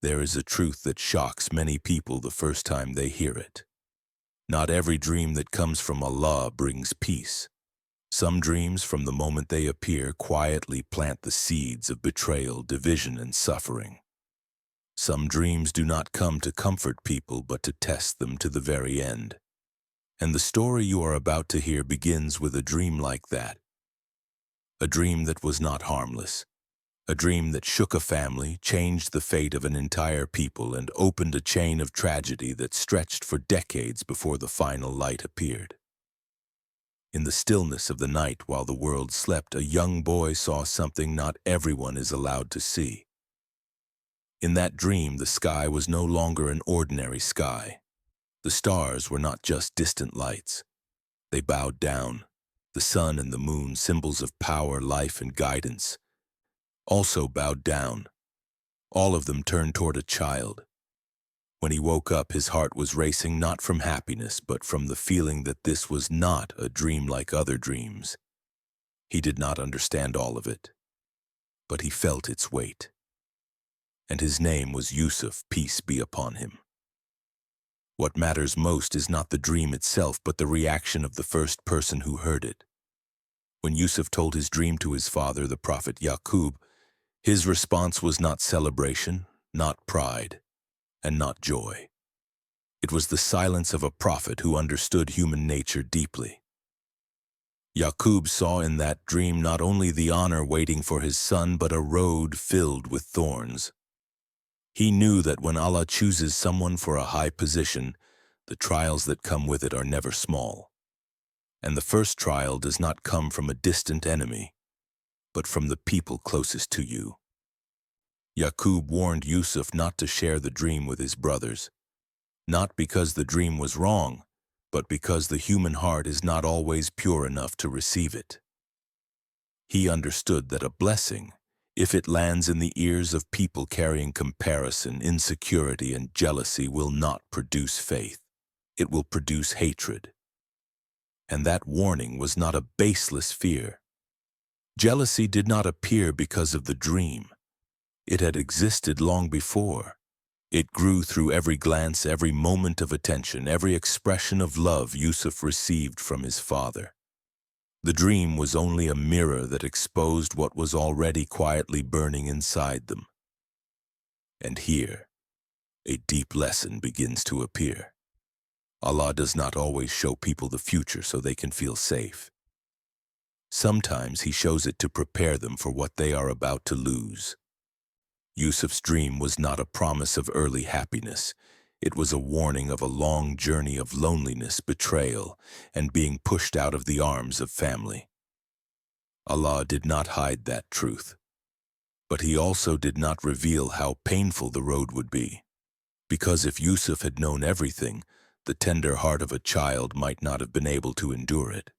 There is a truth that shocks many people the first time they hear it. Not every dream that comes from Allah brings peace. Some dreams, from the moment they appear, quietly plant the seeds of betrayal, division, and suffering. Some dreams do not come to comfort people, but to test them to the very end. And the story you are about to hear begins with a dream like that. A dream that was not harmless. A dream that shook a family, changed the fate of an entire people, and opened a chain of tragedy that stretched for decades before the final light appeared. In the stillness of the night, while the world slept, a young boy saw something not everyone is allowed to see. In that dream, the sky was no longer an ordinary sky. The stars were not just distant lights. They bowed down. The sun and the moon, symbols of power, life, and guidance, also bowed down. All of them turned toward a child. When he woke up, his heart was racing, not from happiness, but from the feeling that this was not a dream like other dreams. He did not understand all of it, but he felt its weight. And his name was Yusuf, peace be upon him. What matters most is not the dream itself, but the reaction of the first person who heard it. When Yusuf told his dream to his father, the Prophet Yaqub, his response was not celebration, not pride, and not joy. It was the silence of a prophet who understood human nature deeply. Yaqub saw in that dream not only the honor waiting for his son, but a road filled with thorns. He knew that when Allah chooses someone for a high position, the trials that come with it are never small. And the first trial does not come from a distant enemy, but from the people closest to you. Yaqub warned Yusuf not to share the dream with his brothers, not because the dream was wrong, but because the human heart is not always pure enough to receive it. He understood that a blessing, if it lands in the ears of people carrying comparison, insecurity, and jealousy, will not produce faith. It will produce hatred. And that warning was not a baseless fear. Jealousy did not appear because of the dream. It had existed long before. It grew through every glance, every moment of attention, every expression of love Yusuf received from his father. The dream was only a mirror that exposed what was already quietly burning inside them. And here, a deep lesson begins to appear. Allah does not always show people the future so they can feel safe. Sometimes He shows it to prepare them for what they are about to lose. Yusuf's dream was not a promise of early happiness. It was a warning of a long journey of loneliness, betrayal, and being pushed out of the arms of family. Allah did not hide that truth, but He also did not reveal how painful the road would be. Because if Yusuf had known everything, the tender heart of a child might not have been able to endure it.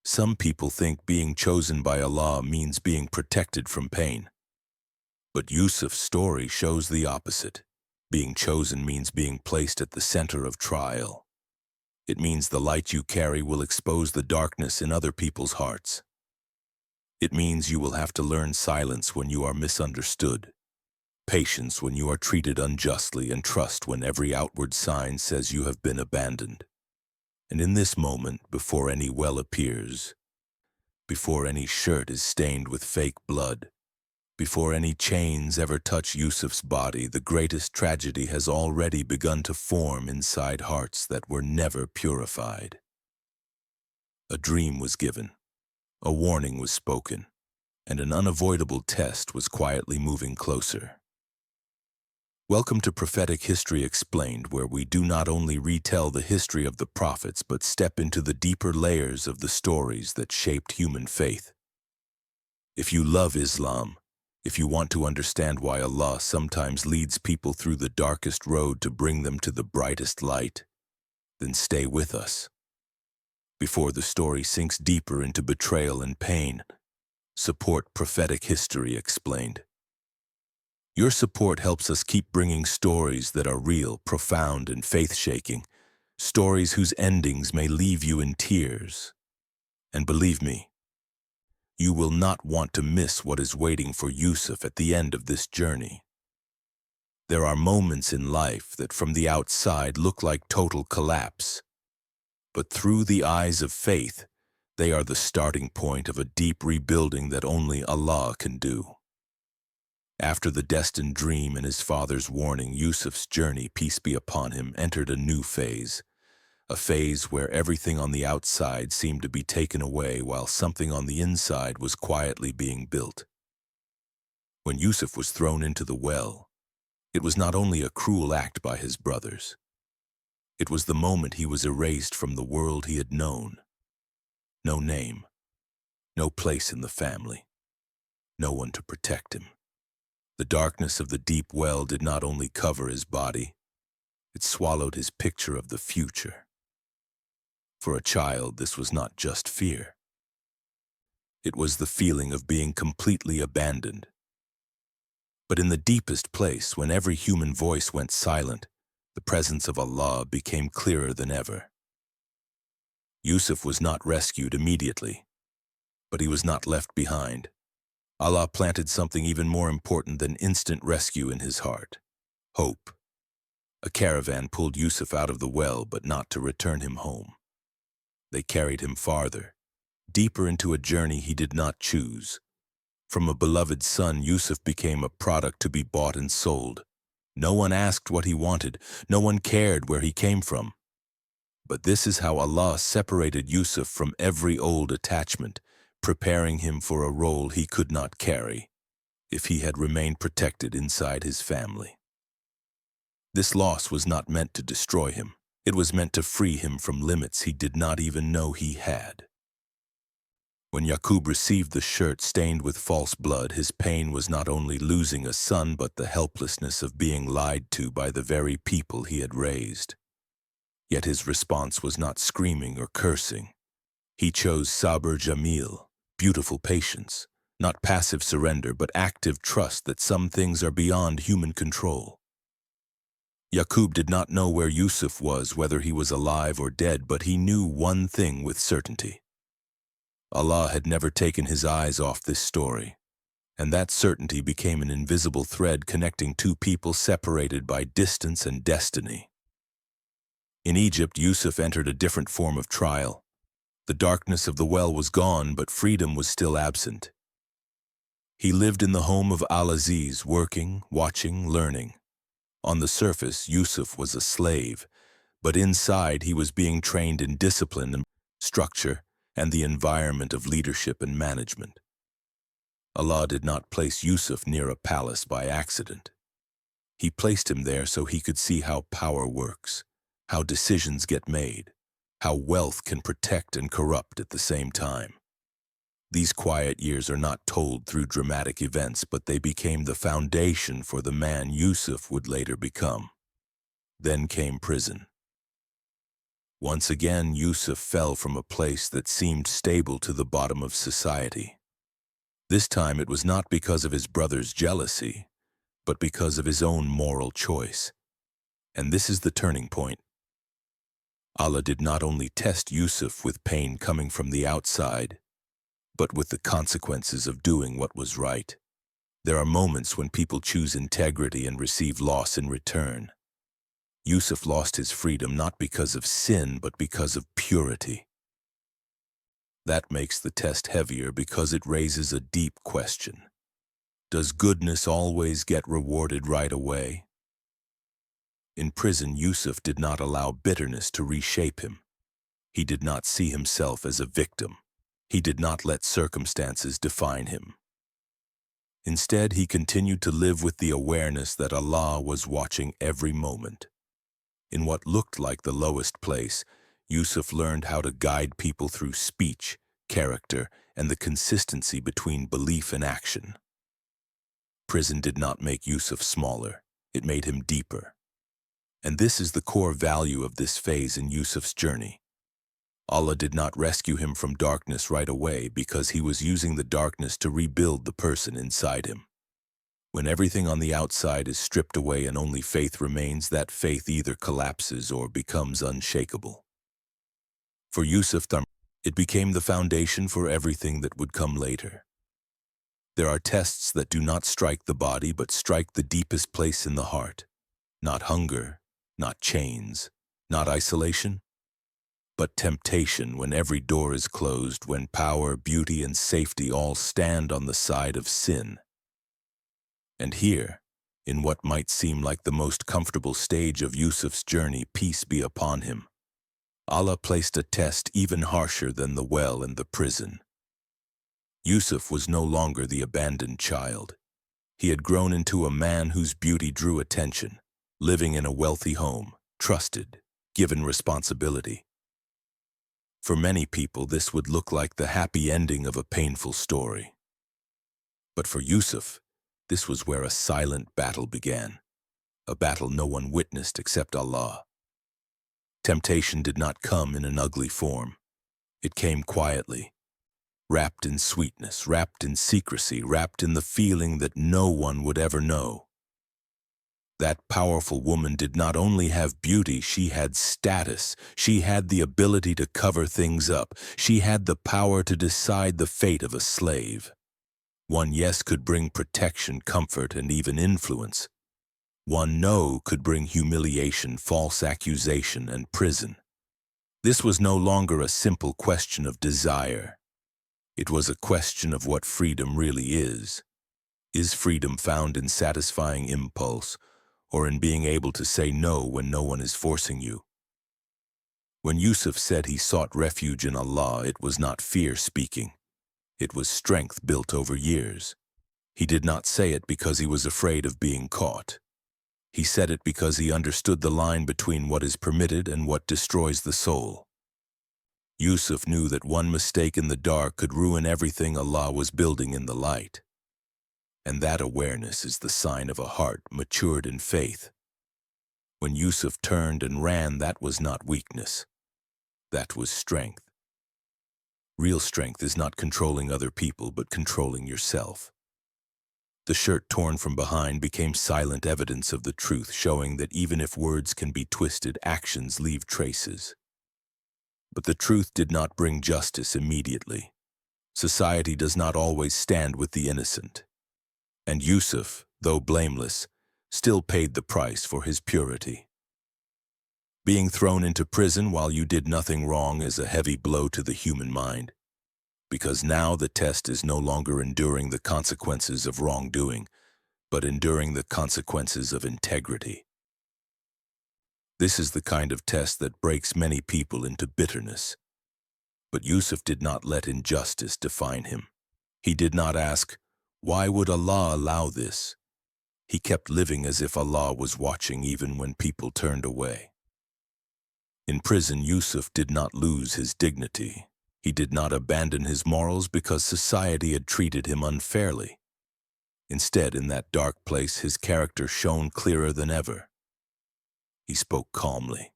Some people think being chosen by Allah means being protected from pain. But Yusuf's story shows the opposite. Being chosen means being placed at the center of trial. It means the light you carry will expose the darkness in other people's hearts. It means you will have to learn silence when you are misunderstood, patience when you are treated unjustly, and trust when every outward sign says you have been abandoned. And in this moment, before any well appears, before any shirt is stained with fake blood, before any chains ever touch Yusuf's body, the greatest tragedy has already begun to form inside hearts that were never purified. A dream was given, a warning was spoken, and an unavoidable test was quietly moving closer. Welcome to Prophetic History Explained, where we do not only retell the history of the prophets, but step into the deeper layers of the stories that shaped human faith. If you love Islam, if you want to understand why Allah sometimes leads people through the darkest road to bring them to the brightest light, then stay with us. Before the story sinks deeper into betrayal and pain, support Prophetic History Explained. Your support helps us keep bringing stories that are real, profound, and faith-shaking, stories whose endings may leave you in tears. And believe me, you will not want to miss what is waiting for Yusuf at the end of this journey. There are moments in life that from the outside look like total collapse, but through the eyes of faith, they are the starting point of a deep rebuilding that only Allah can do. After the destined dream and his father's warning, Yusuf's journey, peace be upon him, entered a new phase, a phase where everything on the outside seemed to be taken away while something on the inside was quietly being built. When Yusuf was thrown into the well, it was not only a cruel act by his brothers. It was the moment he was erased from the world he had known. No name, no place in the family, no one to protect him. The darkness of the deep well did not only cover his body, it swallowed his picture of the future. For a child, this was not just fear. It was the feeling of being completely abandoned. But in the deepest place, when every human voice went silent, the presence of Allah became clearer than ever. Yusuf was not rescued immediately, but he was not left behind. Allah planted something even more important than instant rescue in his heart: hope. A caravan pulled Yusuf out of the well, but not to return him home. They carried him farther, deeper into a journey he did not choose. From a beloved son, Yusuf became a product to be bought and sold. No one asked what he wanted, no one cared where he came from. But this is how Allah separated Yusuf from every old attachment, preparing him for a role he could not carry if he had remained protected inside his family. This loss was not meant to destroy him. It was meant to free him from limits he did not even know he had. When Yaqub received the shirt stained with false blood, his pain was not only losing a son, but the helplessness of being lied to by the very people he had raised. Yet his response was not screaming or cursing. He chose sabr jamil, beautiful patience, not passive surrender, but active trust that some things are beyond human control. Yaqub did not know where Yusuf was, whether he was alive or dead, but he knew one thing with certainty. Allah had never taken his eyes off this story, and that certainty became an invisible thread connecting two people separated by distance and destiny. In Egypt, Yusuf entered a different form of trial. The darkness of the well was gone, but freedom was still absent. He lived in the home of Al-Aziz, working, watching, learning. On the surface, Yusuf was a slave, but inside he was being trained in discipline and structure and the environment of leadership and management. Allah did not place Yusuf near a palace by accident. He placed him there so he could see how power works, how decisions get made, how wealth can protect and corrupt at the same time. These quiet years are not told through dramatic events, but they became the foundation for the man Yusuf would later become. Then came prison. Once again, Yusuf fell from a place that seemed stable to the bottom of society. This time it was not because of his brother's jealousy, but because of his own moral choice. And this is the turning point. Allah did not only test Yusuf with pain coming from the outside, but with the consequences of doing what was right. There are moments when people choose integrity and receive loss in return. Yusuf lost his freedom not because of sin, but because of purity. That makes the test heavier because it raises a deep question. Does goodness always get rewarded right away? In prison, Yusuf did not allow bitterness to reshape him. He did not see himself as a victim. He did not let circumstances define him. Instead, he continued to live with the awareness that Allah was watching every moment. In what looked like the lowest place, Yusuf learned how to guide people through speech, character, and the consistency between belief and action. Prison did not make Yusuf smaller, it made him deeper. And this is the core value of this phase in Yusuf's journey. Allah did not rescue him from darkness right away because he was using the darkness to rebuild the person inside him. When everything on the outside is stripped away and only faith remains, that faith either collapses or becomes unshakable. For Yusuf, it became the foundation for everything that would come later. There are tests that do not strike the body but strike the deepest place in the heart. Not hunger, not chains, not isolation, but temptation when every door is closed, when power, beauty, and safety all stand on the side of sin. And here, in what might seem like the most comfortable stage of Yusuf's journey, peace be upon him, Allah placed a test even harsher than the well and the prison. Yusuf was no longer the abandoned child. He had grown into a man whose beauty drew attention, living in a wealthy home, trusted, given responsibility. For many people, this would look like the happy ending of a painful story. But for Yusuf, this was where a silent battle began, a battle no one witnessed except Allah. Temptation did not come in an ugly form. It came quietly, wrapped in sweetness, wrapped in secrecy, wrapped in the feeling that no one would ever know. That powerful woman did not only have beauty, she had status. She had the ability to cover things up. She had the power to decide the fate of a slave. One yes could bring protection, comfort, and even influence. One no could bring humiliation, false accusation, and prison. This was no longer a simple question of desire. It was a question of what freedom really is. Is freedom found in satisfying impulse, or in being able to say no when no one is forcing you? When Yusuf said he sought refuge in Allah, it was not fear speaking. It was strength built over years. He did not say it because he was afraid of being caught. He said it because he understood the line between what is permitted and what destroys the soul. Yusuf knew that one mistake in the dark could ruin everything Allah was building in the light. And that awareness is the sign of a heart matured in faith. When Yusuf turned and ran, that was not weakness. That was strength. Real strength is not controlling other people, but controlling yourself. The shirt torn from behind became silent evidence of the truth, showing that even if words can be twisted, actions leave traces. But the truth did not bring justice immediately. Society does not always stand with the innocent. And Yusuf, though blameless, still paid the price for his purity. Being thrown into prison while you did nothing wrong is a heavy blow to the human mind, because now the test is no longer enduring the consequences of wrongdoing, but enduring the consequences of integrity. This is the kind of test that breaks many people into bitterness. But Yusuf did not let injustice define him. He did not ask, "Why would Allah allow this?" He kept living as if Allah was watching even when people turned away. In prison, Yusuf did not lose his dignity. He did not abandon his morals because society had treated him unfairly. Instead, in that dark place, his character shone clearer than ever. He spoke calmly.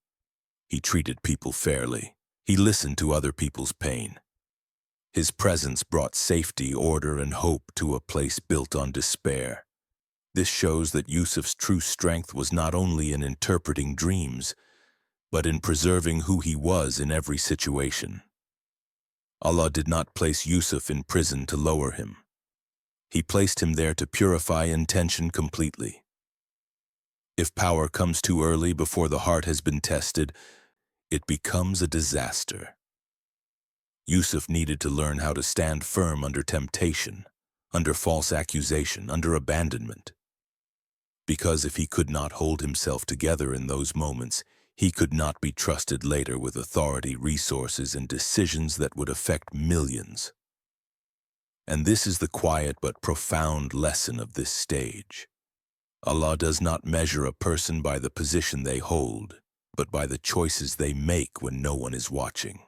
He treated people fairly. He listened to other people's pain. His presence brought safety, order, and hope to a place built on despair. This shows that Yusuf's true strength was not only in interpreting dreams, but in preserving who he was in every situation. Allah did not place Yusuf in prison to lower him. He placed him there to purify intention completely. If power comes too early before the heart has been tested, it becomes a disaster. Yusuf needed to learn how to stand firm under temptation, under false accusation, under abandonment. Because if he could not hold himself together in those moments, he could not be trusted later with authority, resources, and decisions that would affect millions. And this is the quiet but profound lesson of this stage. Allah does not measure a person by the position they hold, but by the choices they make when no one is watching.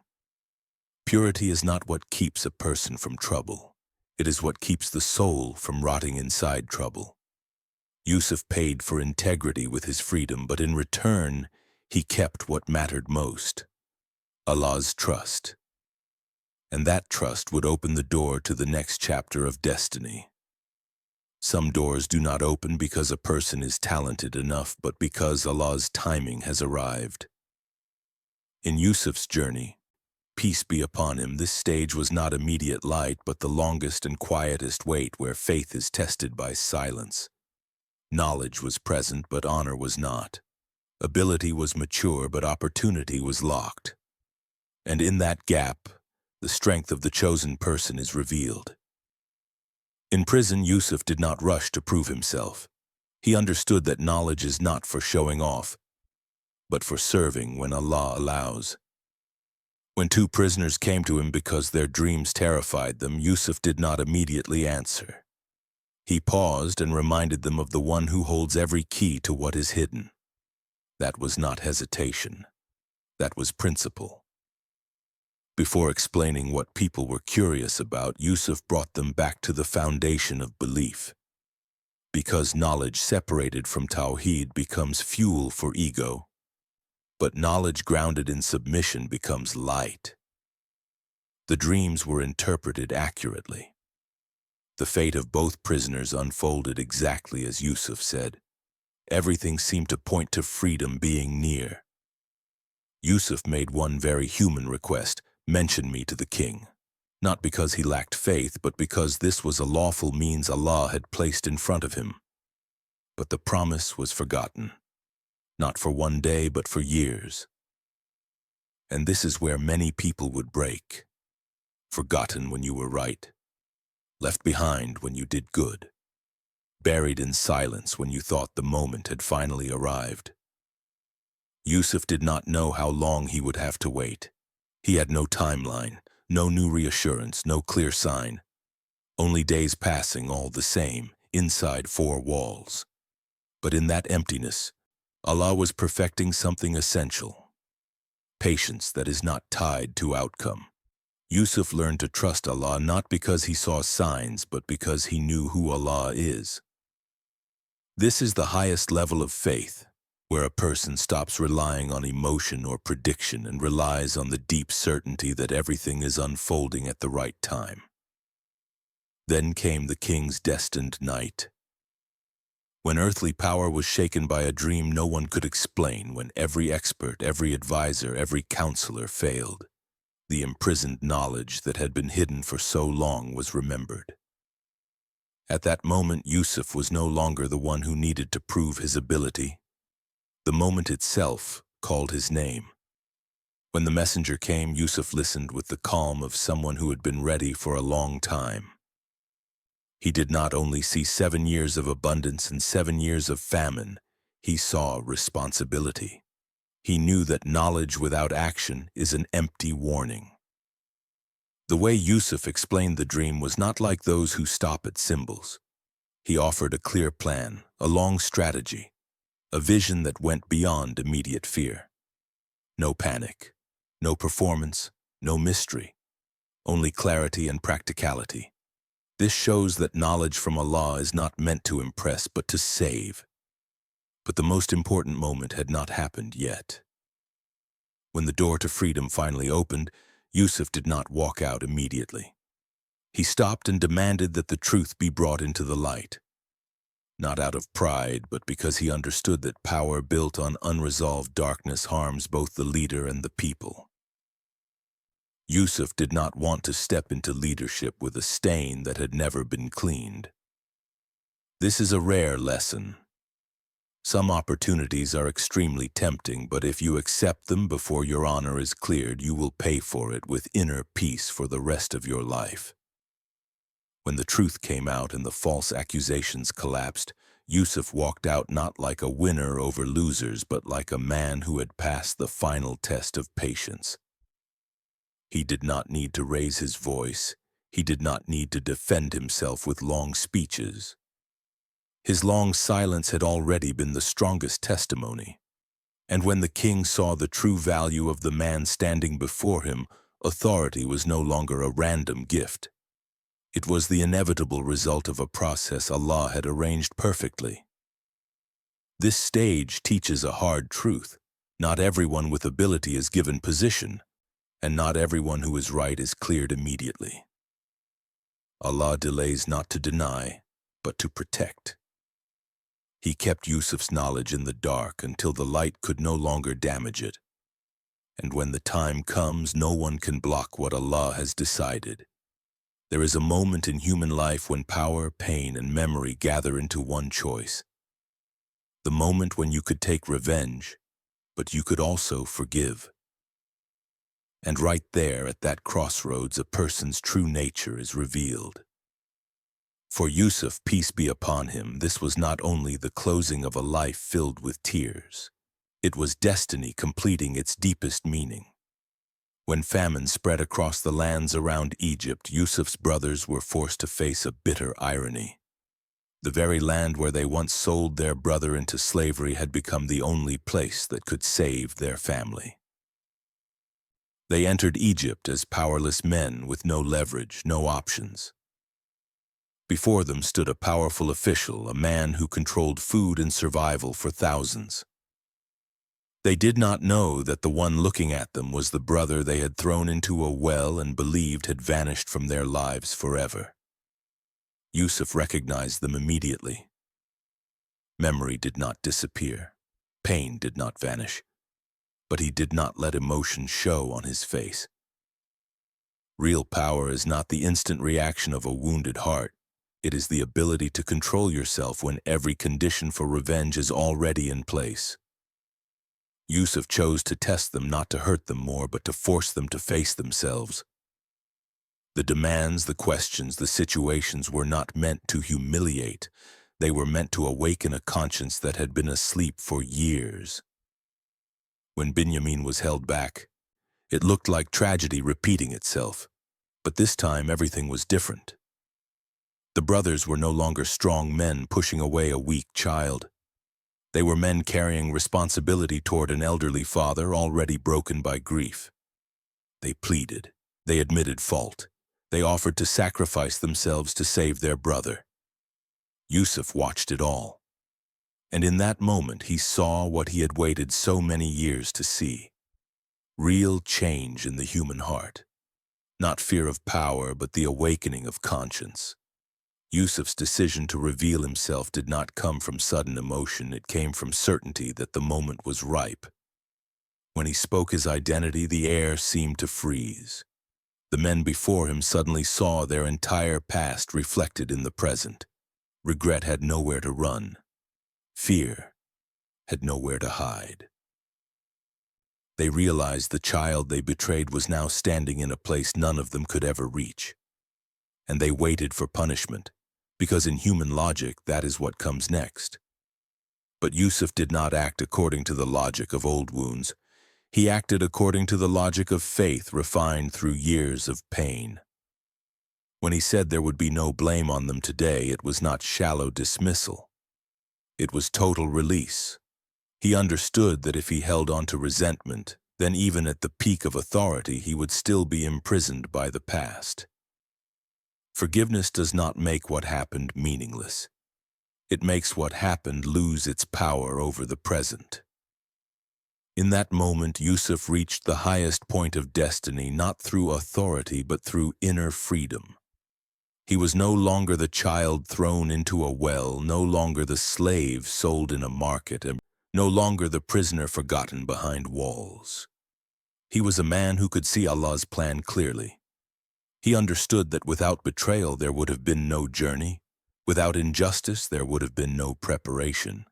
Purity is not what keeps a person from trouble. It is what keeps the soul from rotting inside trouble. Yusuf paid for integrity with his freedom, but in return, he kept what mattered most: Allah's trust. And that trust would open the door to the next chapter of destiny. Some doors do not open because a person is talented enough, but because Allah's timing has arrived. In Yusuf's journey, Peace be upon him, this stage was not immediate light, but the longest and quietest wait where faith is tested by silence. Knowledge was present, but honor was not. Ability was mature, but opportunity was locked. And in that gap, the strength of the chosen person is revealed. In prison, Yusuf did not rush to prove himself. He understood that knowledge is not for showing off, but for serving when Allah allows. When two prisoners came to him because their dreams terrified them, Yusuf did not immediately answer. He paused and reminded them of the one who holds every key to what is hidden. That was not hesitation. That was principle. Before explaining what people were curious about, Yusuf brought them back to the foundation of belief. Because knowledge separated from Tawheed becomes fuel for ego, but knowledge grounded in submission becomes light. The dreams were interpreted accurately. The fate of both prisoners unfolded exactly as Yusuf said. Everything seemed to point to freedom being near. Yusuf made one very human request: mention me to the king. Not because he lacked faith, but because this was a lawful means Allah had placed in front of him. But the promise was forgotten. Not for one day, but for years. And this is where many people would break. Forgotten when you were right. Left behind when you did good. Buried in silence when you thought the moment had finally arrived. Yusuf did not know how long he would have to wait. He had no timeline, no new reassurance, no clear sign. Only days passing all the same, inside four walls. But in that emptiness, Allah was perfecting something essential. Patience that is not tied to outcome. Yusuf learned to trust Allah not because he saw signs, but because he knew who Allah is. This is the highest level of faith, where a person stops relying on emotion or prediction and relies on the deep certainty that everything is unfolding at the right time. Then came the king's destined night. When earthly power was shaken by a dream no one could explain, when every expert, every advisor, every counselor failed, the imprisoned knowledge that had been hidden for so long was remembered. At that moment, Yusuf was no longer the one who needed to prove his ability. The moment itself called his name. When the messenger came, Yusuf listened with the calm of someone who had been ready for a long time. He did not only see 7 years of abundance and 7 years of famine, he saw responsibility. He knew that knowledge without action is an empty warning. The way Yusuf explained the dream was not like those who stop at symbols. He offered a clear plan, a long strategy, a vision that went beyond immediate fear. No panic, no performance, no mystery, only clarity and practicality. This shows that knowledge from Allah is not meant to impress, but to save. But the most important moment had not happened yet. When the door to freedom finally opened, Yusuf did not walk out immediately. He stopped and demanded that the truth be brought into the light. Not out of pride, but because he understood that power built on unresolved darkness harms both the leader and the people. Yusuf did not want to step into leadership with a stain that had never been cleaned. This is a rare lesson. Some opportunities are extremely tempting, but if you accept them before your honor is cleared, you will pay for it with inner peace for the rest of your life. When the truth came out and the false accusations collapsed, Yusuf walked out not like a winner over losers, but like a man who had passed the final test of patience. He did not need to raise his voice. He did not need to defend himself with long speeches. His long silence had already been the strongest testimony. And when the king saw the true value of the man standing before him, authority was no longer a random gift. It was the inevitable result of a process Allah had arranged perfectly. This stage teaches a hard truth. Not everyone with ability is given position, and not everyone who is right is cleared immediately. Allah delays not to deny, but to protect. He kept Yusuf's knowledge in the dark until the light could no longer damage it. And when the time comes, no one can block what Allah has decided. There is a moment in human life when power, pain, and memory gather into one choice. The moment when you could take revenge, but you could also forgive. And right there, at that crossroads, a person's true nature is revealed. For Yusuf, peace be upon him, this was not only the closing of a life filled with tears. It was destiny completing its deepest meaning. When famine spread across the lands around Egypt, Yusuf's brothers were forced to face a bitter irony. The very land where they once sold their brother into slavery had become the only place that could save their family. They entered Egypt as powerless men with no leverage, no options. Before them stood a powerful official, a man who controlled food and survival for thousands. They did not know that the one looking at them was the brother they had thrown into a well and believed had vanished from their lives forever. Yusuf recognized them immediately. Memory did not disappear. Pain did not vanish. But he did not let emotion show on his face. Real power is not the instant reaction of a wounded heart. It is the ability to control yourself when every condition for revenge is already in place. Yusuf chose to test them, not to hurt them more, but to force them to face themselves. The demands, the questions, the situations were not meant to humiliate. They were meant to awaken a conscience that had been asleep for years. When Binyamin was held back, it looked like tragedy repeating itself. But this time everything was different. The brothers were no longer strong men pushing away a weak child. They were men carrying responsibility toward an elderly father already broken by grief. They pleaded. They admitted fault. They offered to sacrifice themselves to save their brother. Yusuf watched it all. And in that moment he saw what he had waited so many years to see. Real change in the human heart. Not fear of power, but the awakening of conscience. Yusuf's decision to reveal himself did not come from sudden emotion. It came from certainty that the moment was ripe. When he spoke his identity, the air seemed to freeze. The men before him suddenly saw their entire past reflected in the present. Regret had nowhere to run. Fear had nowhere to hide. They realized the child they betrayed was now standing in a place none of them could ever reach. And they waited for punishment, because in human logic that is what comes next. But Yusuf did not act according to the logic of old wounds. He acted according to the logic of faith refined through years of pain. When he said there would be no blame on them today, it was not shallow dismissal. It was total release. He understood that if he held on to resentment, then even at the peak of authority, he would still be imprisoned by the past. Forgiveness does not make what happened meaningless. It makes what happened lose its power over the present. In that moment, Yusuf reached the highest point of destiny, not through authority, but through inner freedom. He was no longer the child thrown into a well, no longer the slave sold in a market, and no longer the prisoner forgotten behind walls. He was a man who could see Allah's plan clearly. He understood that without betrayal there would have been no journey. Without injustice there would have been no preparation.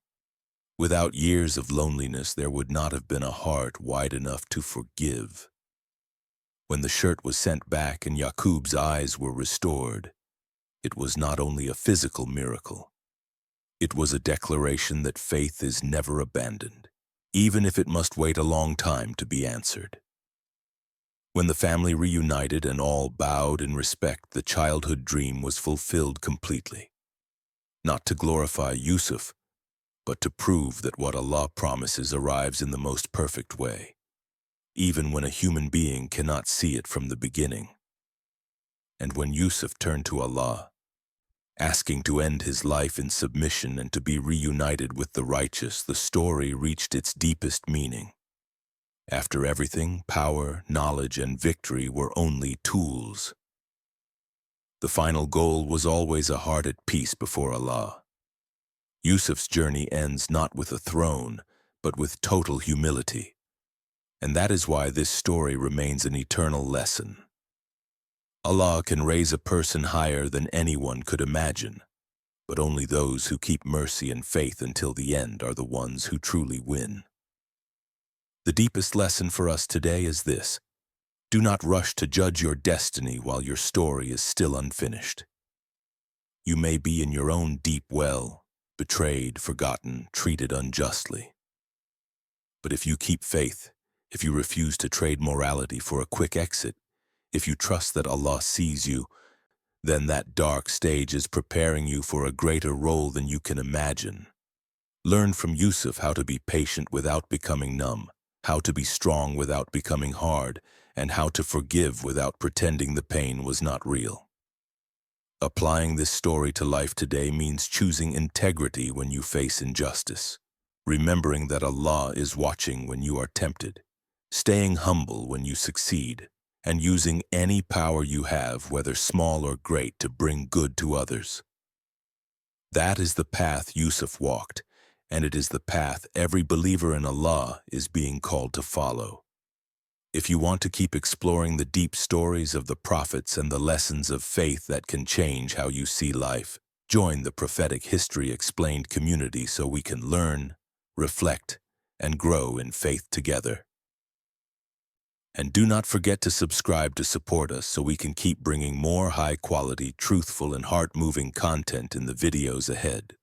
Without years of loneliness there would not have been a heart wide enough to forgive. When the shirt was sent back and Yaqub's eyes were restored, it was not only a physical miracle. It was a declaration that faith is never abandoned, even if it must wait a long time to be answered. When the family reunited and all bowed in respect, the childhood dream was fulfilled completely. Not to glorify Yusuf, but to prove that what Allah promises arrives in the most perfect way, even when a human being cannot see it from the beginning. And when Yusuf turned to Allah, asking to end his life in submission and to be reunited with the righteous, the story reached its deepest meaning. After everything, power, knowledge, and victory were only tools. The final goal was always a heart at peace before Allah. Yusuf's journey ends not with a throne, but with total humility. And that is why this story remains an eternal lesson. Allah can raise a person higher than anyone could imagine, but only those who keep mercy and faith until the end are the ones who truly win. The deepest lesson for us today is this: do not rush to judge your destiny while your story is still unfinished. You may be in your own deep well, betrayed, forgotten, treated unjustly. But if you keep faith, if you refuse to trade morality for a quick exit, if you trust that Allah sees you, then that dark stage is preparing you for a greater role than you can imagine. Learn from Yusuf how to be patient without becoming numb, how to be strong without becoming hard, and how to forgive without pretending the pain was not real. Applying this story to life today means choosing integrity when you face injustice, remembering that Allah is watching when you are tempted, staying humble when you succeed, and using any power you have, whether small or great, to bring good to others. That is the path Yusuf walked, and it is the path every believer in Allah is being called to follow. If you want to keep exploring the deep stories of the prophets and the lessons of faith that can change how you see life, join the Prophetic History Explained community so we can learn, reflect, and grow in faith together. And do not forget to subscribe to support us so we can keep bringing more high-quality, truthful, and heart-moving content in the videos ahead.